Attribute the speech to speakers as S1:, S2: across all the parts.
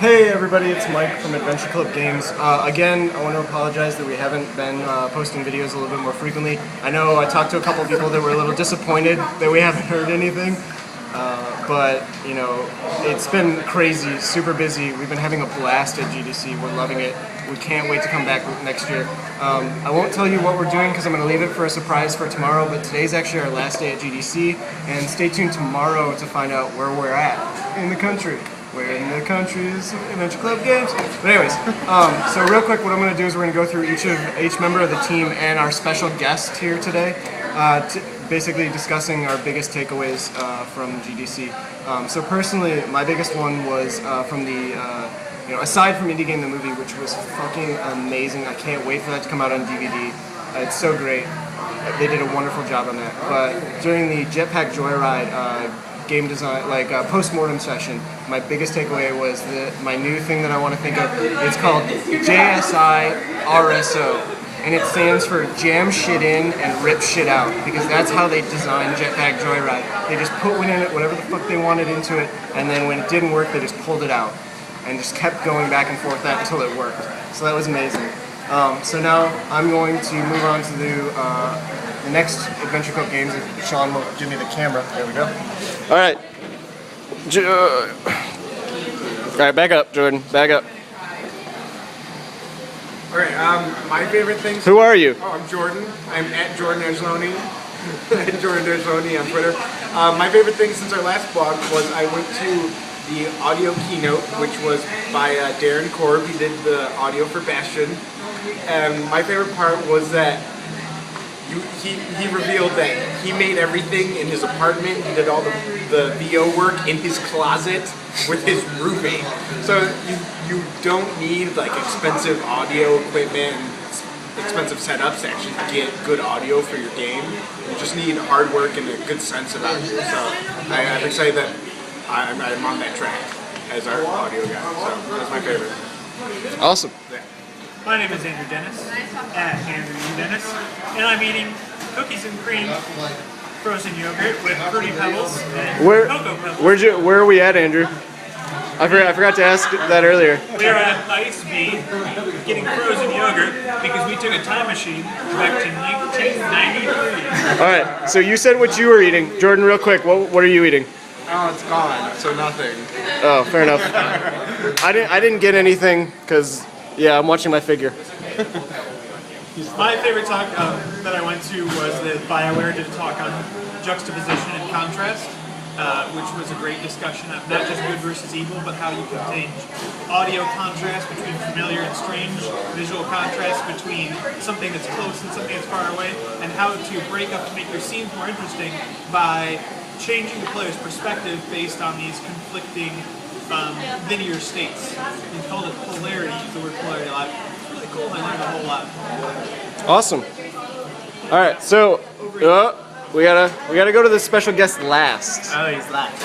S1: Hey everybody, it's Mike from Adventure Club Games. Again, I want to apologize that we haven't been posting videos a little bit more frequently. I know I talked to a couple of people that were a little disappointed that we haven't heard anything, but you know, it's been crazy, super busy. We've been having a blast at GDC. We're loving it. We can't wait to come back next year. I won't tell you what we're doing because I'm going to leave it for a surprise for tomorrow, but today's actually our last day at GDC, and stay tuned tomorrow to find out where we're at in the country. Where in the country is Adventure Club Games? But anyways, so real quick, what I'm going to do is we're going to go through each member of the team and our special guest here today, basically discussing our biggest takeaways from GDC. So personally, my biggest one was from the, aside from Indie Game the movie, which was fucking amazing. I can't wait for that to come out on DVD. It's so great. They did a wonderful job on that. But during the Jetpack Joyride game design, post-mortem session, my biggest takeaway was my new thing that I want to think of. It's called JSI RSO, and it stands for Jam Shit In and Rip Shit Out, because that's how they designed Jetpack Joyride. They just put whatever the fuck they wanted into it, and then when it didn't work, they just pulled it out and just kept going back and forth that until it worked. So that was amazing. So now I'm going to move on to the next Adventure Club Games. Sean will give me the camera. There we go. All right. All right, back up, Jordan. Back up.
S2: All right. My favorite things.
S1: Who are you?
S2: Oh, I'm Jordan. I'm at Jordan Erzloni. At Jordan Erzloni on Twitter. My favorite thing since our last blog was I went to the audio keynote, which was by Darren Korb. He did the audio for Bastion. And my favorite part was that he revealed that he made everything in his apartment. He did all the VO work in his closet with his roommate. So you don't need like expensive audio equipment and expensive setups to actually get good audio for your game. You just need hard work and a good sense about it. So I'm excited that I'm on that track as our audio guy. So that's my favorite.
S1: Awesome.
S2: Yeah.
S3: My name is Andrew Dennis, at Andrew Dennis, and I'm eating cookies and cream frozen yogurt with fruity pebbles and cocoa pebbles.
S1: Where are we at, Andrew? I forgot to ask that earlier.
S3: We are at Ice Bee getting frozen yogurt because we took a time machine back to 1993.
S1: All right, so you said what you were eating. Jordan, real quick, what are you eating?
S2: Oh, it's gone, so nothing.
S1: Oh, fair enough. I didn't get anything because, yeah, I'm watching my figure.
S3: My favorite talk that I went to was that BioWare did a talk on juxtaposition and contrast, which was a great discussion of not just good versus evil, but how you can change audio contrast between familiar and strange, visual contrast between something that's close and something that's far away, and how to break up to make your scenes more interesting by changing the player's perspective based on these conflicting linear states. He called it polarity, used the word polarity a lot. It's really cool, and I learned a whole lot.
S1: Awesome. All right, so we gotta go to the special guest last.
S4: Oh, he's last.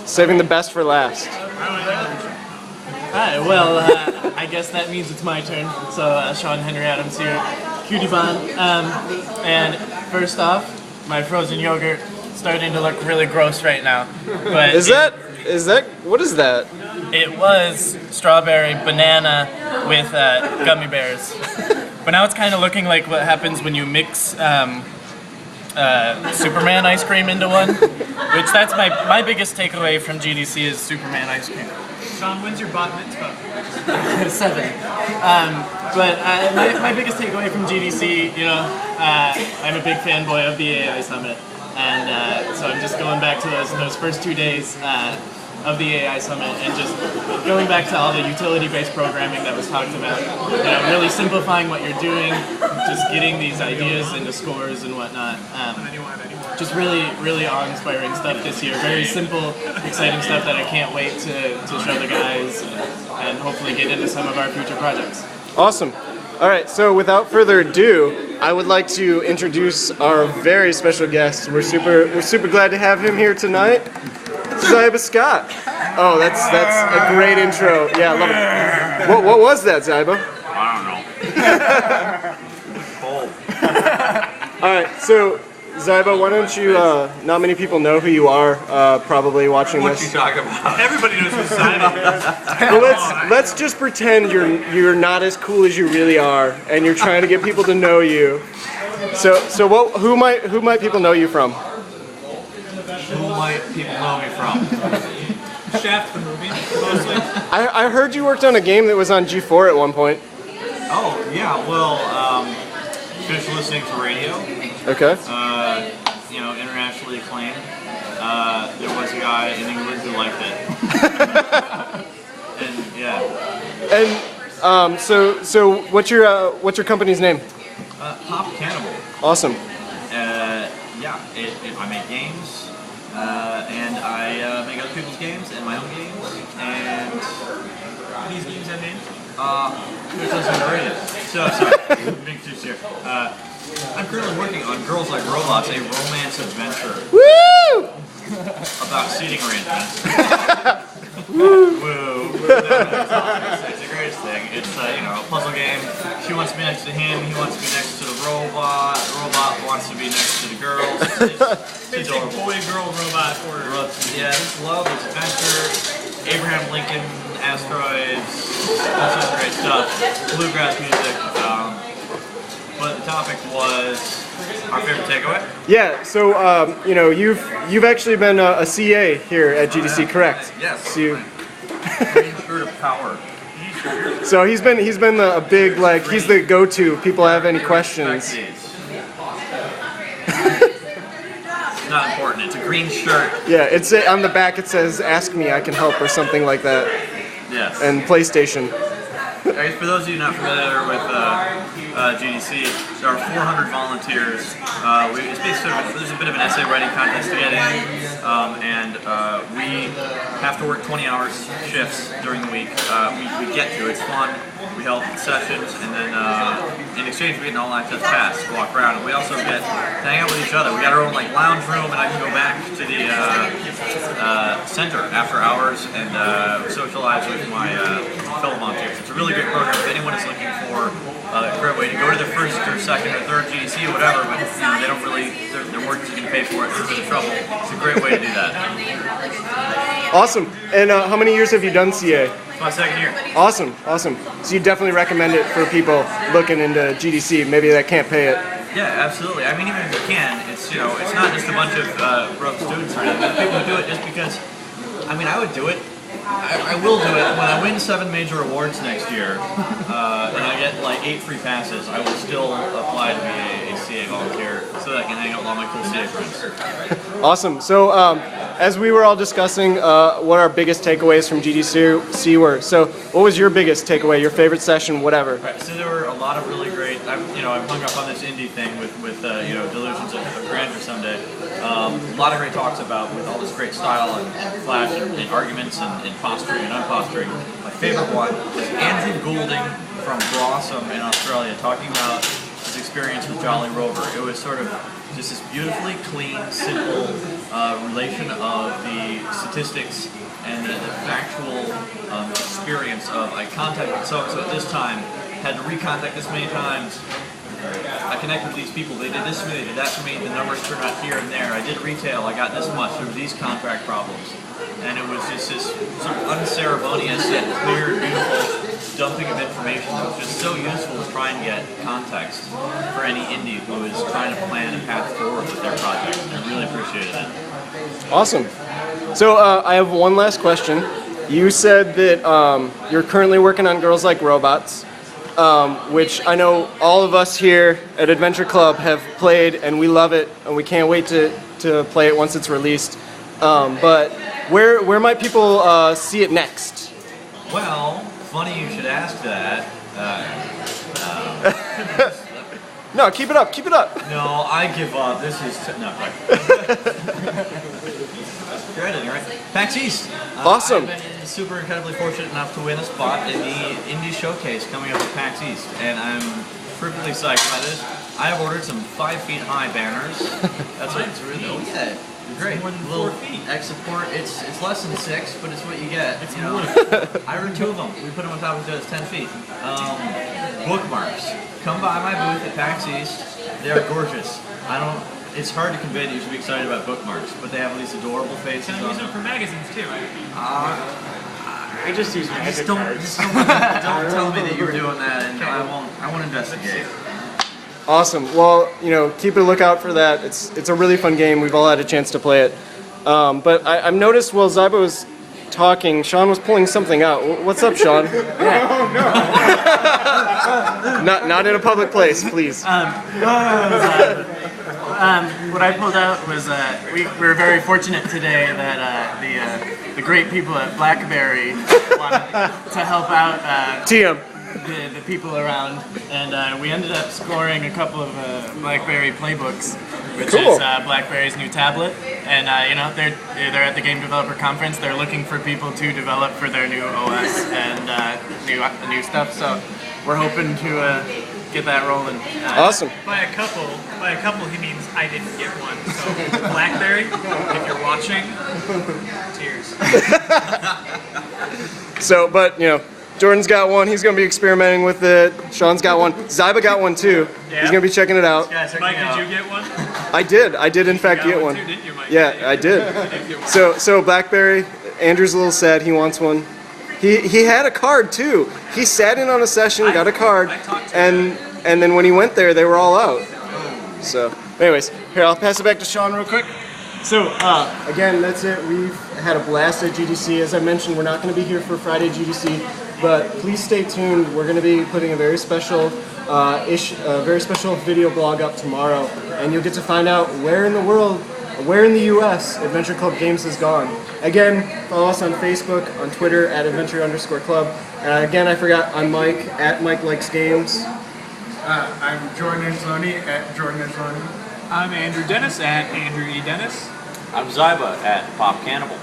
S1: Saving the best for last.
S4: Alright, well, I guess that means it's my turn. So, Sean Henry Adams here, Cutie Bond. And first off, my frozen yogurt starting to look really gross right now. But
S1: what is that?
S4: It was strawberry banana with gummy bears. But now it's kind of looking like what happens when you mix Superman ice cream into one. Which that's my biggest takeaway from GDC is Superman ice cream.
S3: Sean, when's your bat mitzvah?
S4: 7. But my biggest takeaway from GDC, I'm a big fanboy of the AI Summit. And so I'm just going back to those first 2 days of the AI Summit and just going back to all the utility-based programming that was talked about. Really simplifying what you're doing, just getting these ideas into scores and whatnot. Just really, really awe-inspiring stuff this year. Very simple, exciting stuff that I can't wait to show the guys and hopefully get into some of our future projects.
S1: Awesome. All right, so without further ado, I would like to introduce our very special guest. We're super glad to have him here tonight. Zyba Scott. Oh, that's a great intro. Yeah, I love it. What was that, Zyba?
S5: I don't know. Cold.
S1: All right, so Zyba, why don't you? Not many people know who you are. Probably watching
S5: What you
S1: this.
S5: talking about?
S3: Everybody knows who Simon is.
S1: Well, let's just pretend you're not as cool as you really are, and you're trying to get people to know you. So who might people know you from?
S5: Who might people know me from?
S3: Shaft the movie, mostly.
S1: I heard you worked on a game that was on G4 at one point.
S5: Oh, yeah, well, finished listening to radio.
S1: Okay.
S5: You know, internationally acclaimed. There was a guy in England who liked it. And, yeah.
S1: And so what's your company's name?
S5: Pop Cannibal.
S1: Awesome.
S5: Yeah, I make games, and I make other people's games and my own games, and
S3: These games have names.
S5: there's listening to radio. So, sorry, being too serious. I'm currently working on Girls Like Robots, a romance adventure
S1: Woo!
S5: about seating arrangements. Woo! It's the greatest thing. It's you know, a puzzle game. She wants to be next to him. He wants to be next to the robot. The robot wants to be next to the girls. It's
S3: Basic
S5: adorable.
S3: boy-girl robot order.
S5: Yeah, it's love, it's adventure, Abraham Lincoln, asteroids, all sorts of great stuff, bluegrass music. But the topic was our favorite takeaway.
S1: Yeah. So you know you've actually been a CA here at GDC, correct?
S5: Yes.
S1: So,
S5: Green shirt of power.
S1: so he's been a big he's the go-to. People have any questions?
S5: Not important. It's a green shirt.
S1: Yeah. It's on the back. It says "Ask me, I can help" or something like that.
S5: Yes.
S1: And PlayStation.
S5: I guess for those of you not familiar with GDC, there are 400 volunteers. It's basically there's a bit of an essay writing contest to get in, and we have to work 20 hours shifts during the week. We get to, it's fun. We help sessions, and then in exchange we get an all-access pass to walk around. And we also get to hang out with each other. We got our own lounge room, and I can go back to the center after hours and socialize with my fellow volunteers. It's a really great program. If anyone is looking for a great way to go to their first or second or third GDC or whatever, but you know, they don't really, their work is going to pay for it, they're in trouble. It's a great way to do that.
S1: Awesome. And how many years have you done CA?
S5: It's my second year.
S1: Awesome. So you definitely recommend it for people looking into GDC, maybe that can't pay it.
S5: Yeah, absolutely. I mean, even if you can, it's, you know, it's not just a bunch of broke students or anything. People who do it just because, I mean, I would do it. I will do it when I win 7 major awards next year, and I get 8 free passes. I will still apply to be a CA volunteer so that I can hang out with all my cool CA friends.
S1: Awesome. So as we were all discussing what our biggest takeaways from GDC were, so what was your biggest takeaway, your favorite session, whatever?
S5: Right, so there were a lot of really great. I'm hung up on this indie thing with delusions of grandeur someday. A lot of great talks about with all this great style and flash and arguments and posturing and unposturing. My favorite one was Andrew Goulding from Blossom in Australia talking about his experience with Jolly Rover. It was sort of just this beautifully clean, simple relation of the statistics and the factual experience of I contacted so-and-so at this time, had to recontact this many times. I connected with these people, they did this for me, they did that for me, the numbers turned out here and there. I did retail, I got this much, there were these contract problems. And it was just this sort of unceremonious yet clear, beautiful dumping of information that was just so useful to try and get context for any indie who is trying to plan a path forward with their project. I really appreciated it.
S1: Awesome. So I have one last question. You said that you're currently working on Girls Like Robots, which I know all of us here at Adventure Club have played, and we love it, and we can't wait to play it once it's released. But where might people see it next?
S5: Well, funny you should ask that.
S1: No, keep it up.
S5: No, I give up. This is no. You're right. PAX East.
S1: Awesome.
S5: I've been super incredibly fortunate enough to win a spot in the Indie Showcase coming up at PAX East, and I'm perfectly psyched by this. I have ordered some 5 feet high banners. That's what it's really. Oh yeah. Great.
S3: More than
S5: little
S3: 4 feet.
S5: X support. It's less than 6, but it's what you get. It's more. I ordered 2 of them. We put them on top of each other. It's 10 feet. Bookmarks. Come by my booth at PAX East. They are gorgeous. it's hard to convey that you should be excited about bookmarks, but they have these adorable faces
S3: Can
S5: on
S3: use them
S5: them.
S3: for magazines too.
S2: I just use magic
S5: Just don't tell me that you were doing that, and I won't investigate.
S1: Awesome. Well, you know, keep a lookout for that. It's a really fun game. We've all had a chance to play it. But I've noticed while Zyba was talking, Sean was pulling something out. What's up, Sean? Not in a public place, please.
S4: What I pulled out was we were very fortunate today that the great people at BlackBerry wanted to help out
S1: TM.
S4: the people around, and we ended up scoring a couple of BlackBerry playbooks, which
S1: Cool.
S4: is BlackBerry's new tablet. And you know, they're at the Game Developer Conference. They're looking for people to develop for their new OS and new stuff. So we're hoping to get that rolling.
S1: Awesome.
S3: By a couple, he means I didn't get one. So BlackBerry, if you're watching, tears.
S1: So, but you know, Jordan's got one. He's going to be experimenting with it. Sean's got one. Zyba got one too.
S3: Yeah.
S1: He's going to be checking it out.
S3: Mike, did you get one?
S1: I did in fact
S3: You got
S1: get one.
S3: too, didn't you, Mike?
S1: Yeah, I did.
S3: You did get one.
S1: So BlackBerry, Andrew's a little sad. He wants one. He had a card too. He sat in on a session, got a card,
S3: I talked to him.
S1: and then when he went there, they were all out. So, anyways, here I'll pass it back to Sean real quick. So again, that's it. We've had a blast at GDC. As I mentioned, we're not going to be here for Friday GDC, but please stay tuned. We're going to be putting a very special very special video blog up tomorrow, and you'll get to find out where in the world, where in the U.S. Adventure Club Games has gone. Again, follow us on Facebook, on Twitter at adventure_club. Again, I forgot, I'm Mike at Mike Likes Games.
S2: I'm Jordan Angeloni at Jordan Angeloni.
S3: I'm Andrew Dennis at Andrew E. Dennis.
S5: I'm Zyba at Pop Cannibal.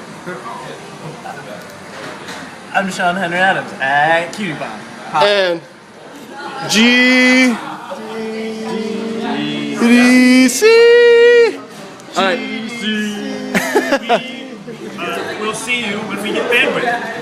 S4: I'm Sean Henry Adams at Cutie Bomb.
S1: And GDC. All right.
S3: We'll see you when we get bandwidth.